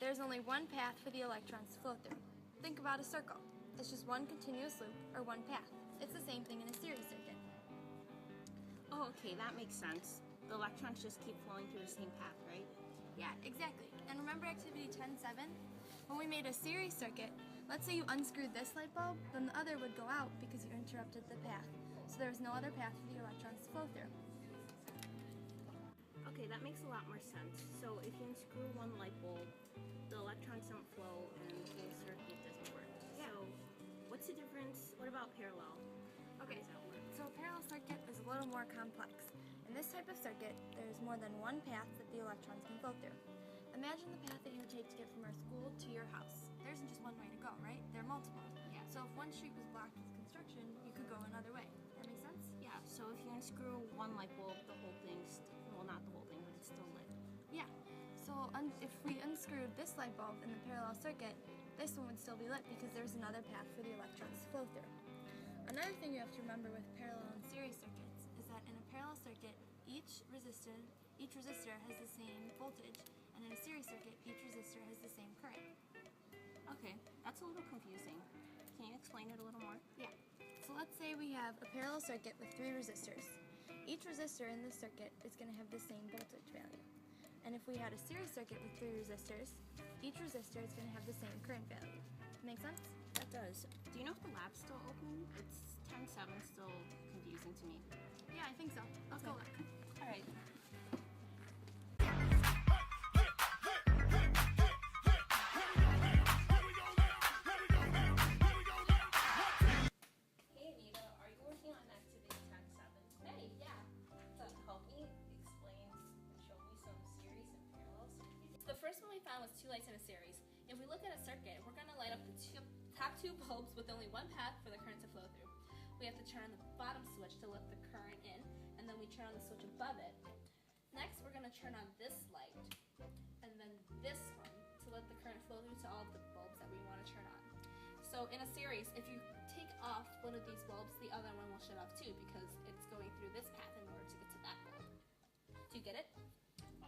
there's only one path for the electrons to flow through. Think about a circle. It's just one continuous loop or one path. It's the same thing in a series circuit. Oh, okay, that makes sense. The electrons just keep flowing through the same path, right? Yeah, exactly. And remember activity 10.7? When we made a series circuit, let's say you unscrewed this light bulb, then the other would go out because you interrupted the path. So there was no other path for the electrons to flow through. Okay, that makes a lot more sense. So if you unscrew one light bulb, the electrons don't flow and the whole circuit doesn't work. Yeah. So what's the difference? What about parallel? Okay, How does that work? so a parallel circuit is a little more complex. In this type of circuit, there's more than one path that the electrons can flow through. Imagine the path that you would take to get from our school to your house. There isn't just one way to go, right? There are multiple. Yeah. So if one street was blocked with construction, you could go another way. That makes sense? Yeah, so if you unscrew one light bulb, the whole thing's, well, not the whole thing, but it's still lit. Yeah. So if we unscrewed this light bulb in the parallel circuit, this one would still be lit because there's another path for the electrons to flow through. Another thing you have to remember with parallel and series circuits is that in a parallel circuit, each resistor has the same voltage, and in a series circuit, each resistor has the same current. Okay, that's a little confusing. Can you explain it a little more? Yeah. So let's say we have a parallel circuit with 3 resistors. Each resistor in this circuit is going to have the same voltage value. And if we had a series circuit with 3 resistors, each resistor is going to have the same current value. Make sense? That does. Do you know if the lab's still open? It's 10:07, still confusing to me. Yeah, I think so. Let's go look. All right. Hey Anita, are you working on activity 10.7? Hey, yeah. So help me explain and show me some series and parallel circuits. The first one we found was 2 lights in a series. If we look at a circuit, we're going to light up the top 2 bulbs with only one path for the current to flow through. We have to turn on the bottom switch to let the current in, and then we turn on the switch above it. Next, we're going to turn on this light, and then this one to let the current flow through to all of the bulbs that we want to turn on. So in a series, if you take off one of these bulbs, the other one will shut off too because it's going through this path in order to get to that bulb. Do you get it?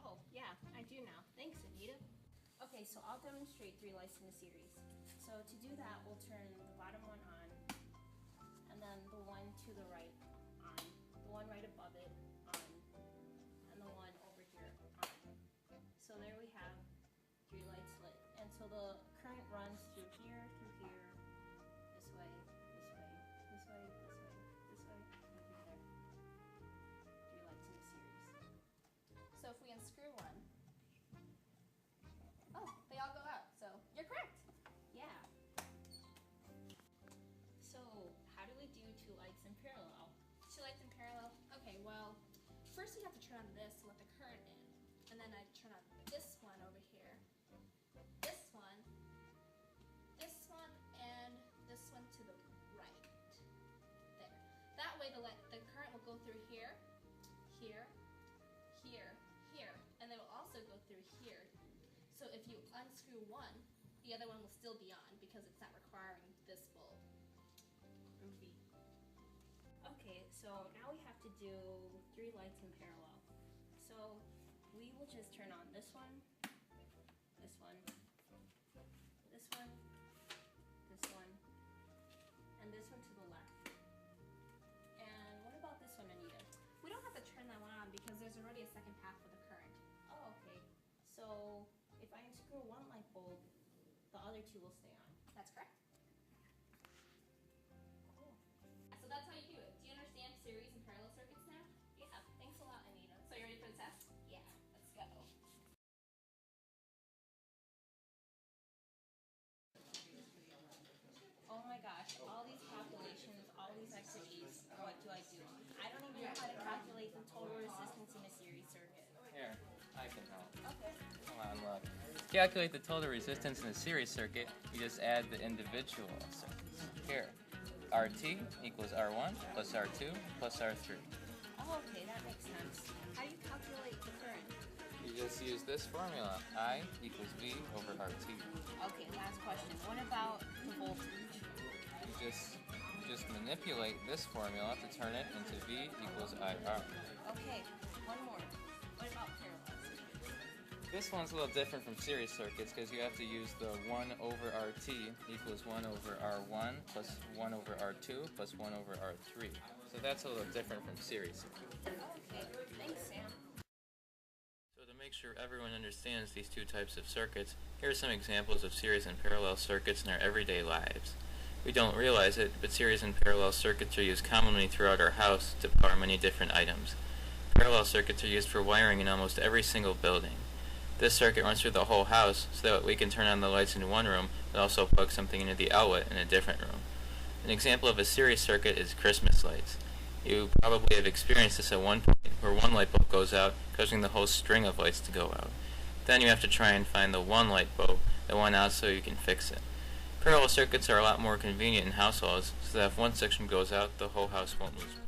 Oh, yeah, I do now. Thanks, Anita. Okay, so I'll demonstrate 3 lights in a series. So to do that, we'll turn the bottom one on, and then the one to the right on, the one right above it on, and the one over here on. So there we have 3 lights lit. And so the current runs through here, this way, this way, this way, this way, this way, and through there. 3 lights in a series. So if we unscrew one, oh, they all go out. So you're correct. Yeah. So how do we do 2 lights in parallel? 2 lights in parallel. Okay, well, first you have to turn on this to let the current in. And then I turn on this one over here. This one, and this one to the right. There. That way the current will go through here, here, here, here, and they will also go through here. So if you unscrew one, the other one will still be on because it's not requiring this bulb. Groovy. Okay, so now we have to do 3 lights in parallel. So we will just turn on this one, this one, this one, this one, and this one to the left. And what about this one, Anita? We don't have to turn that one on because there's already a second path for the current. Oh, okay. So if I unscrew one light bulb, the other 2 will stay on. That's correct. Cool. So that's how you do it. Do you understand series and parallel circuits now? Yeah, thanks a lot, Anita. So you ready for the test? Yeah. Let's go. Oh my gosh, all these calculations, all these activities, what do I do? I don't even know how to calculate the total resistance in a series circuit. Here, I can help. Okay. Come on, look. To calculate the total resistance in a series circuit, you just add the individual circuits. Here, RT equals R1 plus R2 plus R3. Oh, okay, that makes sense. How do you calculate the current? You just use this formula, I equals V over RT. Okay, last question. What about the voltage? You just manipulate this formula to turn it into V equals IR. Okay, one more. What about parallel circuits? This one's a little different from series circuits because you have to use the 1 over RT equals 1 over R1 plus 1 over R2 plus 1 over R3. So that's a little different from series circuits. Okay, thanks, Sam. So to make sure everyone understands these two types of circuits, here are some examples of series and parallel circuits in our everyday lives. We don't realize it, but series and parallel circuits are used commonly throughout our house to power many different items. Parallel circuits are used for wiring in almost every single building. This circuit runs through the whole house so that we can turn on the lights in one room but also plug something into the outlet in a different room. An example of a series circuit is Christmas lights. You probably have experienced this at one point where one light bulb goes out, causing the whole string of lights to go out. Then you have to try and find the one light bulb that went out so you can fix it. Parallel circuits are a lot more convenient in households so that if one section goes out, the whole house won't lose power.